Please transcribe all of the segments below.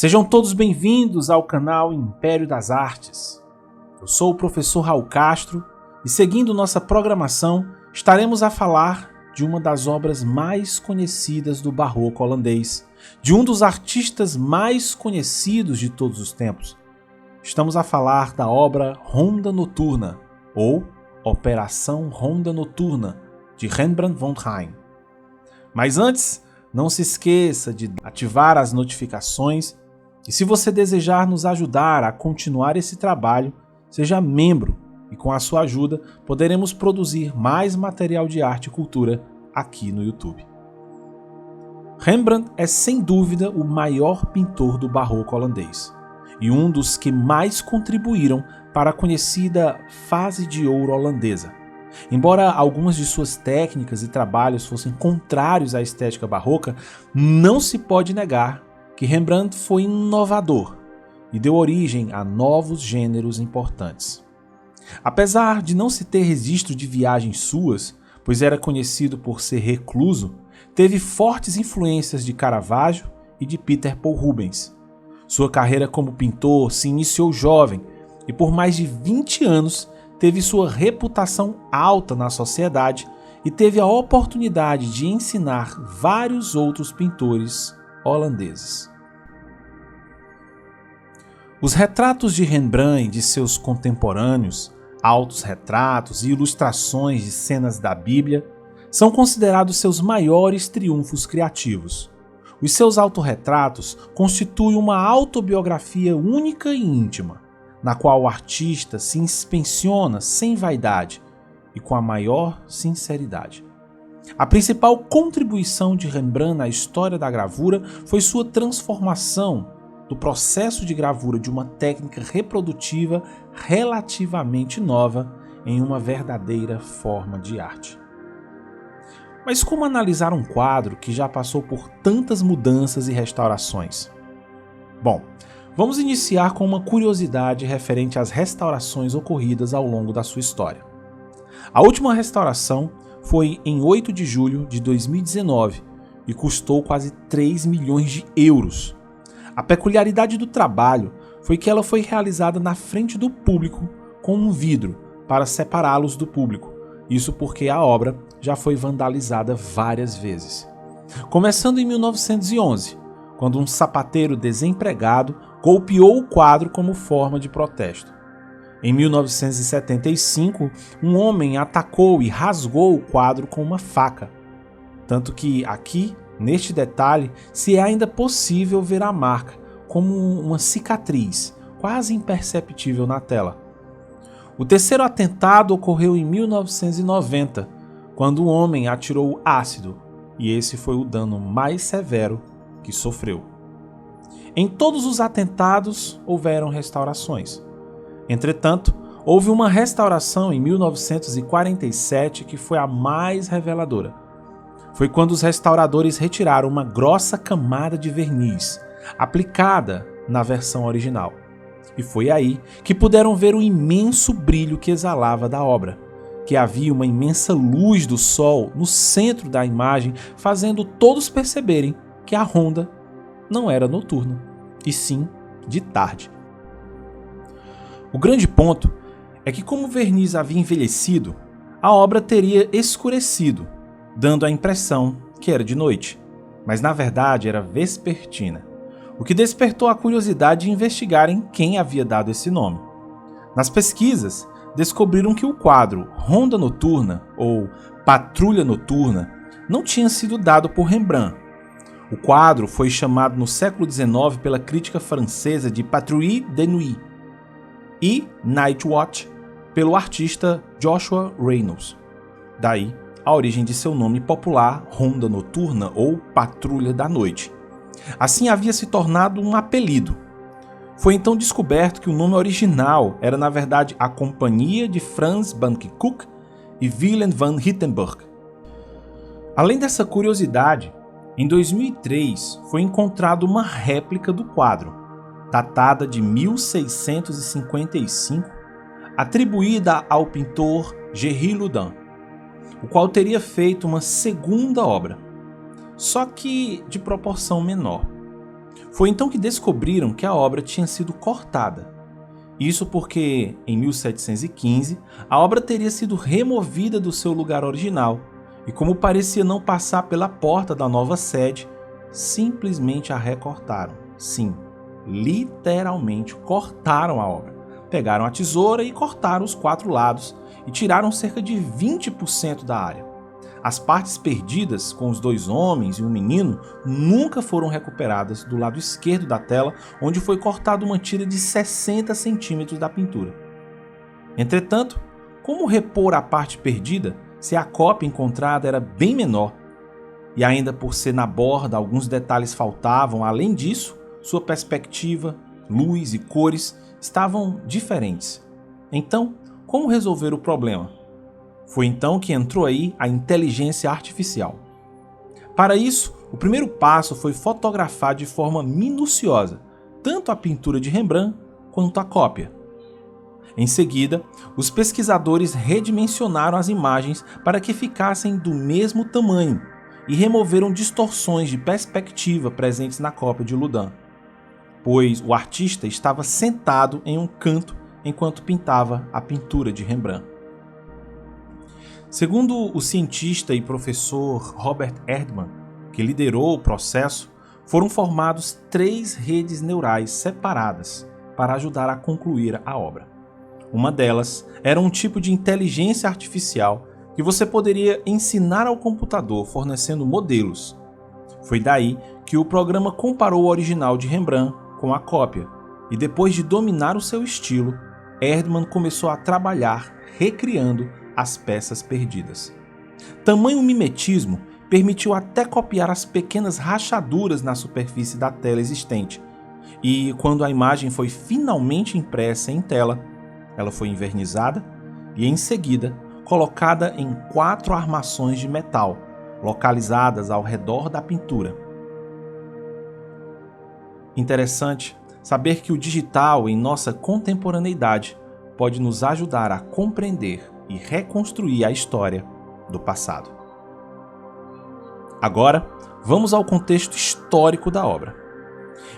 Sejam todos bem-vindos ao canal Império das Artes. Eu sou o professor Raul Castro e, seguindo nossa programação, estaremos a falar de uma das obras mais conhecidas do barroco holandês, de um dos artistas mais conhecidos de todos os tempos. Estamos a falar da obra Ronda Noturna, ou Operação Ronda Noturna, de Rembrandt van Rijn. Mas antes, não se esqueça de ativar as notificações e, se você desejar nos ajudar a continuar esse trabalho, seja membro e, com a sua ajuda, poderemos produzir mais material de arte e cultura aqui no YouTube. Rembrandt é sem dúvida o maior pintor do barroco holandês e um dos que mais contribuíram para a conhecida fase de ouro holandesa. Embora algumas de suas técnicas e trabalhos fossem contrários à estética barroca, não se pode negar que Rembrandt foi inovador e deu origem a novos gêneros importantes. Apesar de não se ter registro de viagens suas, pois era conhecido por ser recluso, teve fortes influências de Caravaggio e de Peter Paul Rubens. Sua carreira como pintor se iniciou jovem e por mais de 20 anos teve sua reputação alta na sociedade e teve a oportunidade de ensinar vários outros pintores holandeses. Os retratos de Rembrandt e de seus contemporâneos, autorretratos e ilustrações de cenas da Bíblia, são considerados seus maiores triunfos criativos. Os seus autorretratos constituem uma autobiografia única e íntima, na qual o artista se inspeciona sem vaidade e com a maior sinceridade. A principal contribuição de Rembrandt na história da gravura foi sua transformação do processo de gravura de uma técnica reprodutiva relativamente nova em uma verdadeira forma de arte. Mas como analisar um quadro que já passou por tantas mudanças e restaurações? Bom, vamos iniciar com uma curiosidade referente às restaurações ocorridas ao longo da sua história. A última restauração foi em 8 de julho de 2019 e custou quase 3 milhões de euros. A peculiaridade do trabalho foi que ela foi realizada na frente do público com um vidro para separá-los do público, isso porque a obra já foi vandalizada várias vezes. Começando em 1911, quando um sapateiro desempregado golpeou o quadro como forma de protesto. Em 1975, um homem atacou e rasgou o quadro com uma faca, tanto que aqui, neste detalhe, se é ainda possível ver a marca como uma cicatriz, quase imperceptível na tela. O terceiro atentado ocorreu em 1990, quando um homem atirou ácido, e esse foi o dano mais severo que sofreu. Em todos os atentados houveram restaurações. Entretanto, houve uma restauração em 1947 que foi a mais reveladora. Foi quando os restauradores retiraram uma grossa camada de verniz, aplicada na versão original. E foi aí que puderam ver o imenso brilho que exalava da obra, que havia uma imensa luz do sol no centro da imagem, fazendo todos perceberem que a ronda não era noturna, e sim de tarde. O grande ponto é que, como o verniz havia envelhecido, a obra teria escurecido, dando a impressão que era de noite, mas na verdade era vespertina, o que despertou a curiosidade de investigarem quem havia dado esse nome. Nas pesquisas, descobriram que o quadro Ronda Noturna, ou Patrulha Noturna, não tinha sido dado por Rembrandt. O quadro foi chamado no século XIX pela crítica francesa de Patrouille de Nuit e Night Watch pelo artista Joshua Reynolds. Daí a origem de seu nome popular, Ronda Noturna ou Patrulha da Noite. Assim havia se tornado um apelido. Foi então descoberto que o nome original era na verdade a Companhia de Frans Banque-Cooke e Willem van Rittenberg. Além dessa curiosidade, em 2003 foi encontrada uma réplica do quadro, datada de 1655, atribuída ao pintor Gerry Loudun, o qual teria feito uma segunda obra, só que de proporção menor. Foi então que descobriram que a obra tinha sido cortada. Isso porque, em 1715, a obra teria sido removida do seu lugar original e, como parecia não passar pela porta da nova sede, simplesmente a recortaram. Sim, literalmente cortaram a obra. Pegaram a tesoura e cortaram os 4 lados e tiraram cerca de 20% da área. As partes perdidas, com os 2 homens e um menino, nunca foram recuperadas do lado esquerdo da tela, onde foi cortada uma tira de 60 centímetros da pintura. Entretanto, como repor a parte perdida se a cópia encontrada era bem menor? E ainda por ser na borda, alguns detalhes faltavam. Além disso, sua perspectiva, luz e cores estavam diferentes. Então, como resolver o problema? Foi então que entrou aí a inteligência artificial. Para isso, o primeiro passo foi fotografar de forma minuciosa tanto a pintura de Rembrandt quanto a cópia. Em seguida, os pesquisadores redimensionaram as imagens para que ficassem do mesmo tamanho e removeram distorções de perspectiva presentes na cópia de Loudun, pois o artista estava sentado em um canto enquanto pintava a pintura de Rembrandt. Segundo o cientista e professor Robert Erdmann, que liderou o processo, foram formados 3 redes neurais separadas para ajudar a concluir a obra. Uma delas era um tipo de inteligência artificial que você poderia ensinar ao computador fornecendo modelos. Foi daí que o programa comparou o original de Rembrandt com a cópia, e depois de dominar o seu estilo, Erdmann começou a trabalhar recriando as peças perdidas. Tamanho mimetismo permitiu até copiar as pequenas rachaduras na superfície da tela existente, e quando a imagem foi finalmente impressa em tela, ela foi envernizada e em seguida colocada em 4 armações de metal, localizadas ao redor da pintura. Interessante saber que o digital em nossa contemporaneidade pode nos ajudar a compreender e reconstruir a história do passado. Agora, vamos ao contexto histórico da obra.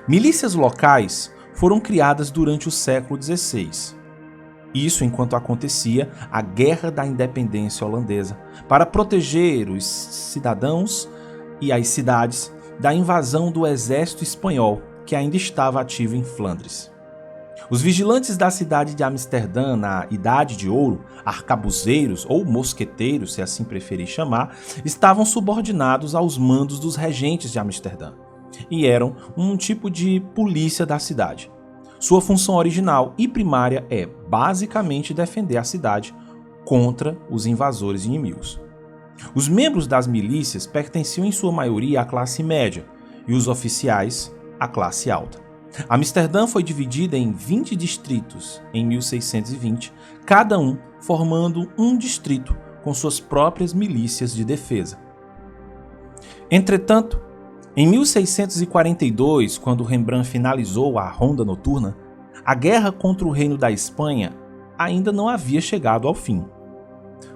Milícias locais foram criadas durante o século XVI. Isso enquanto acontecia a Guerra da Independência Holandesa, para proteger os cidadãos e as cidades da invasão do exército espanhol, que ainda estava ativo em Flandres. Os vigilantes da cidade de Amsterdã na Idade de Ouro, arcabuzeiros ou mosqueteiros, se assim preferir chamar, estavam subordinados aos mandos dos regentes de Amsterdã e eram um tipo de polícia da cidade. Sua função original e primária é basicamente defender a cidade contra os invasores inimigos. Os membros das milícias pertenciam em sua maioria à classe média e os oficiais à classe alta. Amsterdã foi dividida em 20 distritos em 1620, cada um formando um distrito com suas próprias milícias de defesa. Entretanto, em 1642, quando Rembrandt finalizou a Ronda Noturna, a guerra contra o Reino da Espanha ainda não havia chegado ao fim.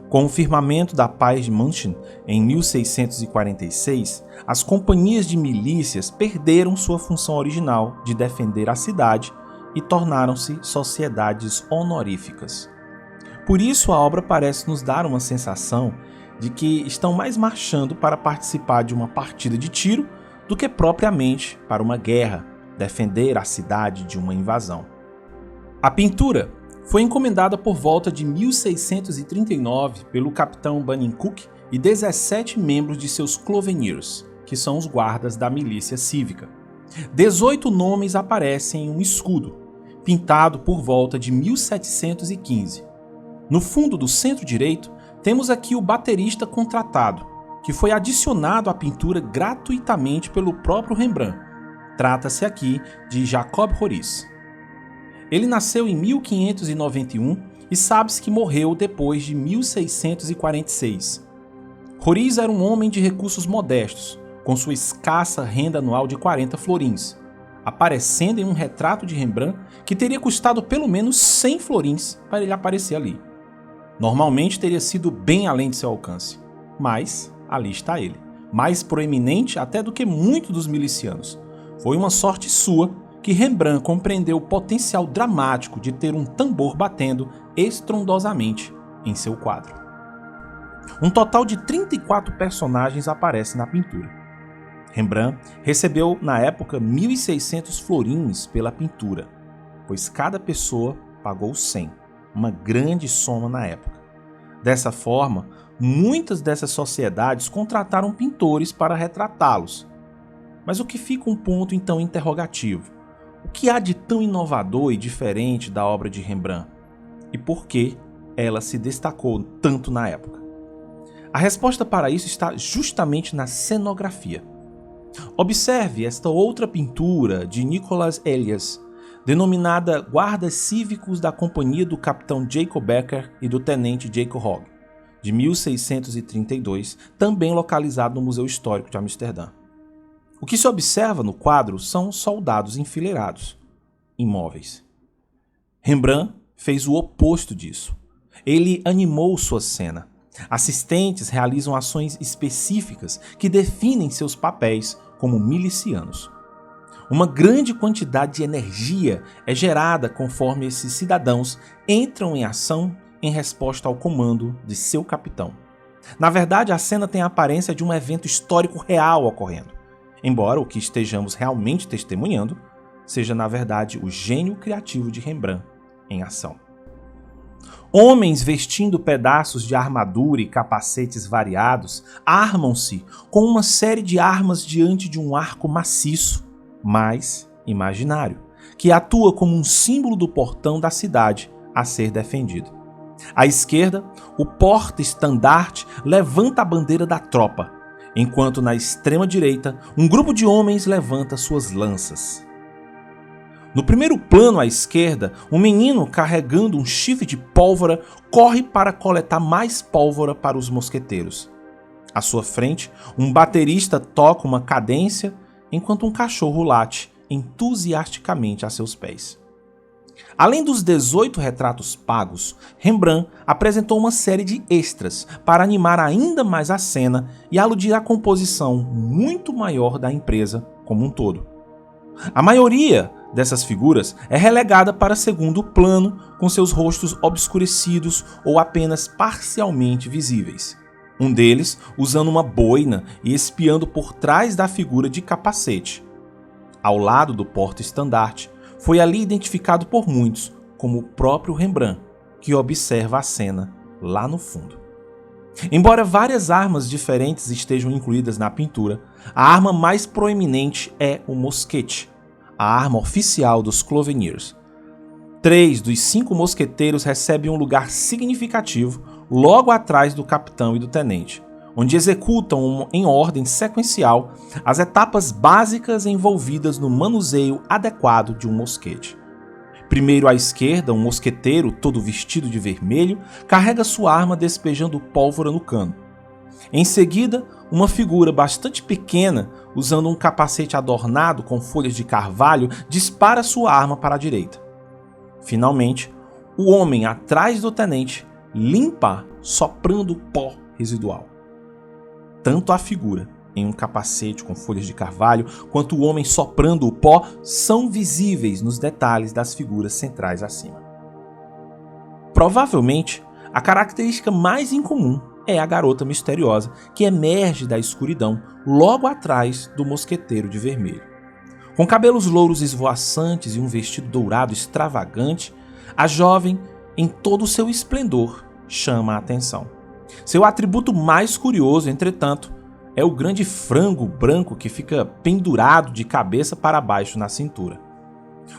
Com o firmamento da Paz de München em 1646, as companhias de milícias perderam sua função original de defender a cidade e tornaram-se sociedades honoríficas. Por isso, a obra parece nos dar uma sensação de que estão mais marchando para participar de uma partida de tiro do que propriamente para uma guerra, defender a cidade de uma invasão. A pintura foi encomendada por volta de 1639 pelo capitão Bunyan Cook e 17 membros de seus cloveniers, que são os guardas da milícia cívica. 18 nomes aparecem em um escudo, pintado por volta de 1715. No fundo do centro-direito, temos aqui o baterista contratado, que foi adicionado à pintura gratuitamente pelo próprio Rembrandt. Trata-se aqui de Jacob Roriz. Ele nasceu em 1591 e sabe-se que morreu depois de 1646. Roriz era um homem de recursos modestos, com sua escassa renda anual de 40 florins, aparecendo em um retrato de Rembrandt que teria custado pelo menos 100 florins para ele aparecer ali. Normalmente teria sido bem além de seu alcance, mas ali está ele, mais proeminente até do que muitos dos milicianos, Foi uma sorte sua que Rembrandt compreendeu o potencial dramático de ter um tambor batendo estrondosamente em seu quadro. Um total de 34 personagens aparecem na pintura. Rembrandt recebeu na época 1.600 florins pela pintura, pois cada pessoa pagou 100, uma grande soma na época. Dessa forma, muitas dessas sociedades contrataram pintores para retratá-los. Mas o que fica um ponto então interrogativo? O que há de tão inovador e diferente da obra de Rembrandt? E por que ela se destacou tanto na época? A resposta para isso está justamente na cenografia. Observe esta outra pintura de Nicolas Elias, denominada Guardas Cívicos da Companhia do Capitão Jacob Becker e do Tenente Jacob Hogg, de 1632, também localizado no Museu Histórico de Amsterdã. O que se observa no quadro são soldados enfileirados, imóveis. Rembrandt fez o oposto disso. Ele animou sua cena. Assistentes realizam ações específicas que definem seus papéis como milicianos. Uma grande quantidade de energia é gerada conforme esses cidadãos entram em ação em resposta ao comando de seu capitão. Na verdade, a cena tem a aparência de um evento histórico real ocorrendo, embora o que estejamos realmente testemunhando seja, na verdade, o gênio criativo de Rembrandt em ação. Homens vestindo pedaços de armadura e capacetes variados armam-se com uma série de armas diante de um arco maciço, mas imaginário, que atua como um símbolo do portão da cidade a ser defendido. À esquerda, o porta-estandarte levanta a bandeira da tropa, enquanto na extrema direita, um grupo de homens levanta suas lanças. No primeiro plano à esquerda, um menino carregando um chifre de pólvora corre para coletar mais pólvora para os mosqueteiros. À sua frente, um baterista toca uma cadência enquanto um cachorro late entusiasticamente a seus pés. Além dos 18 retratos pagos, Rembrandt apresentou uma série de extras para animar ainda mais a cena e aludir à composição muito maior da empresa como um todo. A maioria dessas figuras é relegada para segundo plano, com seus rostos obscurecidos ou apenas parcialmente visíveis. Um deles usando uma boina e espiando por trás da figura de capacete. Ao lado do porta-estandarte, foi ali identificado por muitos como o próprio Rembrandt, que observa a cena lá no fundo. Embora várias armas diferentes estejam incluídas na pintura, a arma mais proeminente é o mosquete, a arma oficial dos Cloveniers. 3 dos 5 mosqueteiros recebem um lugar significativo logo atrás do capitão e do tenente, onde executam em ordem sequencial as etapas básicas envolvidas no manuseio adequado de um mosquete. Primeiro à esquerda, um mosqueteiro, todo vestido de vermelho, carrega sua arma despejando pólvora no cano. Em seguida, uma figura bastante pequena, usando um capacete adornado com folhas de carvalho, dispara sua arma para a direita. Finalmente, o homem atrás do tenente limpa soprando pó residual. Tanto a figura em um capacete com folhas de carvalho, quanto o homem soprando o pó são visíveis nos detalhes das figuras centrais acima. Provavelmente, a característica mais incomum é a garota misteriosa que emerge da escuridão logo atrás do mosqueteiro de vermelho. Com cabelos louros esvoaçantes e um vestido dourado extravagante, a jovem, em todo o seu esplendor, chama a atenção. Seu atributo mais curioso, entretanto, é o grande frango branco que fica pendurado de cabeça para baixo na cintura.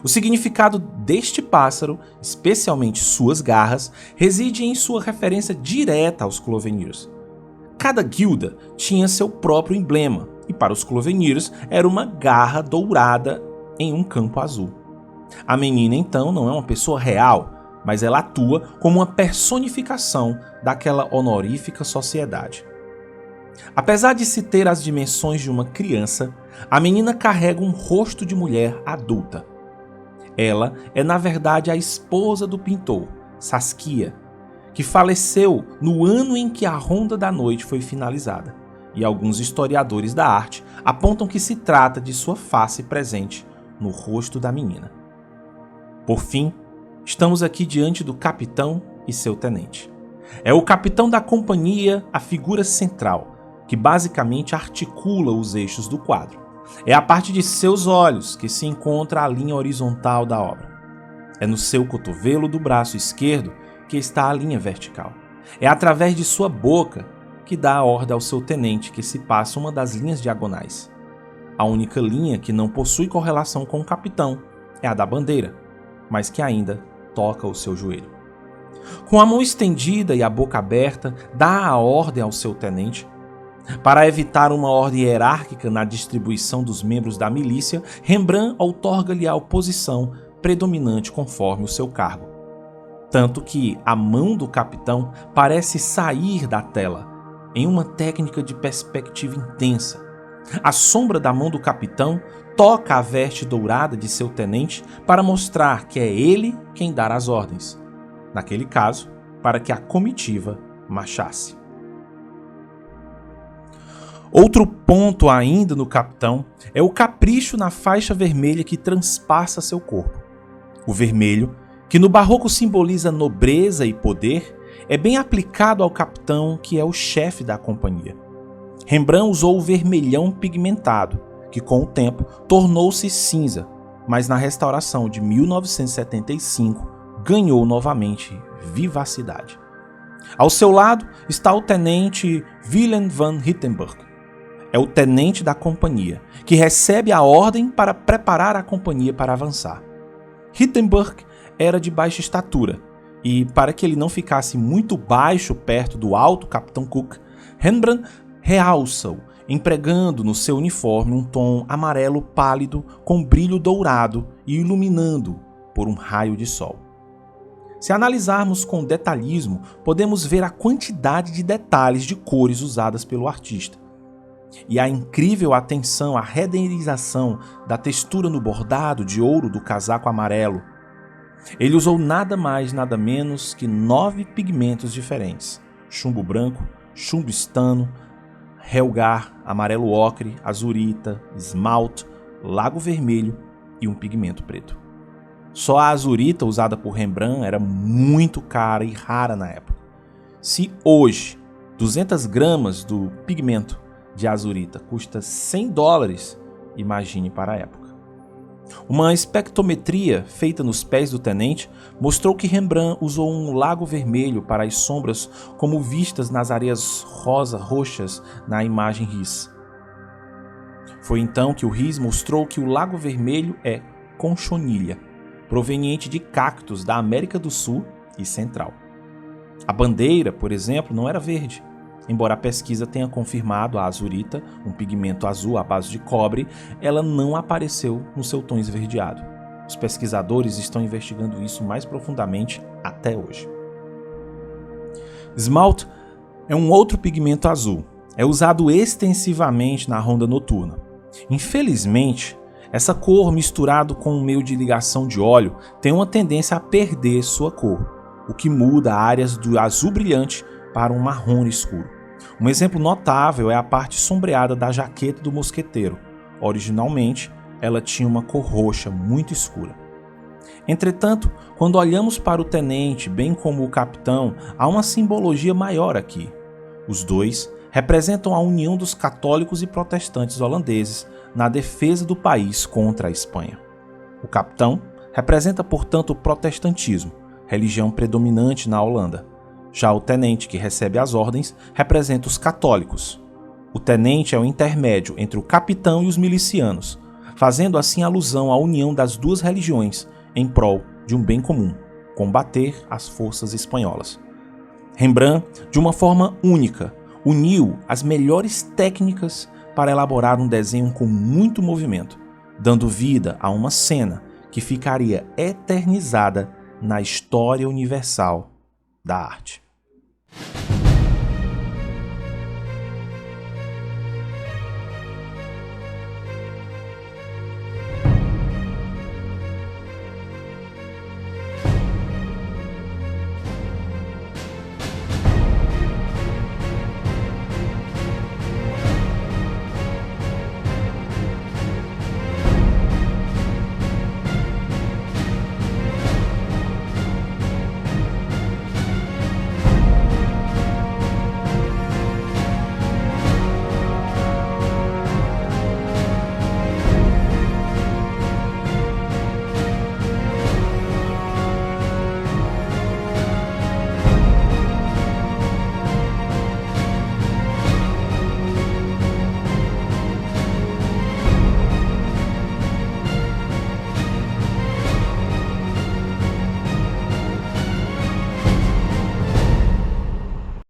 O significado deste pássaro, especialmente suas garras, reside em sua referência direta aos Cloveniers. Cada guilda tinha seu próprio emblema, e para os Cloveniers era uma garra dourada em um campo azul. A menina, então, não é uma pessoa real, mas ela atua como uma personificação daquela honorífica sociedade. Apesar de se ter as dimensões de uma criança, a menina carrega um rosto de mulher adulta. Ela é, na verdade, a esposa do pintor, Saskia, que faleceu no ano em que a Ronda da Noite foi finalizada, e alguns historiadores da arte apontam que se trata de sua face presente no rosto da menina. Por fim, estamos aqui diante do capitão e seu tenente. É o capitão da companhia a figura central, que basicamente articula os eixos do quadro. É a parte de seus olhos que se encontra a linha horizontal da obra. É no seu cotovelo do braço esquerdo que está a linha vertical. É através de sua boca que dá a ordem ao seu tenente que se passa uma das linhas diagonais. A única linha que não possui correlação com o capitão é a da bandeira, mas que ainda toca o seu joelho. Com a mão estendida e a boca aberta, dá a ordem ao seu tenente. Para evitar uma ordem hierárquica na distribuição dos membros da milícia, Rembrandt outorga-lhe a posição predominante conforme o seu cargo. Tanto que a mão do capitão parece sair da tela, em uma técnica de perspectiva intensa. A sombra da mão do capitão toca a veste dourada de seu tenente para mostrar que é ele quem dá as ordens. Naquele caso, para que a comitiva marchasse. Outro ponto ainda no capitão é o capricho na faixa vermelha que transpassa seu corpo. O vermelho, que no barroco simboliza nobreza e poder, é bem aplicado ao capitão, que é o chefe da companhia. Rembrandt usou o vermelhão pigmentado, que com o tempo tornou-se cinza, mas na restauração de 1975 ganhou novamente vivacidade. Ao seu lado está o tenente Willem van Hittenburg. É o tenente da companhia, que recebe a ordem para preparar a companhia para avançar. Hittenburg era de baixa estatura, e para que ele não ficasse muito baixo perto do alto capitão Cook, Rembrandt realça-o, empregando no seu uniforme um tom amarelo pálido com brilho dourado e iluminando por um raio de sol. Se analisarmos com detalhismo, podemos ver a quantidade de detalhes de cores usadas pelo artista. E a incrível atenção à renderização da textura no bordado de ouro do casaco amarelo. Ele usou nada mais, nada menos que 9 pigmentos diferentes: chumbo branco, chumbo estano, relgar, amarelo ocre, azurita, esmalte, lago vermelho e um pigmento preto. Só a azurita usada por Rembrandt era muito cara e rara na época. Se hoje 200 gramas do pigmento de azurita custa $100, imagine para a época. Uma espectrometria feita nos pés do tenente mostrou que Rembrandt usou um lago vermelho para as sombras como vistas nas areias roxas na imagem Riss. Foi então que o Riss mostrou que o lago vermelho é conchonilha, proveniente de cactos da América do Sul e Central. A bandeira, por exemplo, não era verde. Embora a pesquisa tenha confirmado a azurita, um pigmento azul à base de cobre, ela não apareceu no seu tom esverdeado. Os pesquisadores estão investigando isso mais profundamente até hoje. Esmalte é um outro pigmento azul. É usado extensivamente na ronda noturna. Infelizmente, essa cor misturado com um meio de ligação de óleo tem uma tendência a perder sua cor, o que muda áreas do azul brilhante para um marrom escuro. Um exemplo notável é a parte sombreada da jaqueta do mosqueteiro. Originalmente, ela tinha uma cor roxa muito escura. Entretanto, quando olhamos para o tenente, bem como o capitão, há uma simbologia maior aqui. Os dois representam a união dos católicos e protestantes holandeses na defesa do país contra a Espanha. O capitão representa, portanto, o protestantismo, religião predominante na Holanda. Já o tenente, que recebe as ordens, representa os católicos. O tenente é o intermédio entre o capitão e os milicianos, fazendo assim alusão à união das duas religiões em prol de um bem comum, combater as forças espanholas. Rembrandt, de uma forma única, uniu as melhores técnicas para elaborar um desenho com muito movimento, dando vida a uma cena que ficaria eternizada na história universal da arte.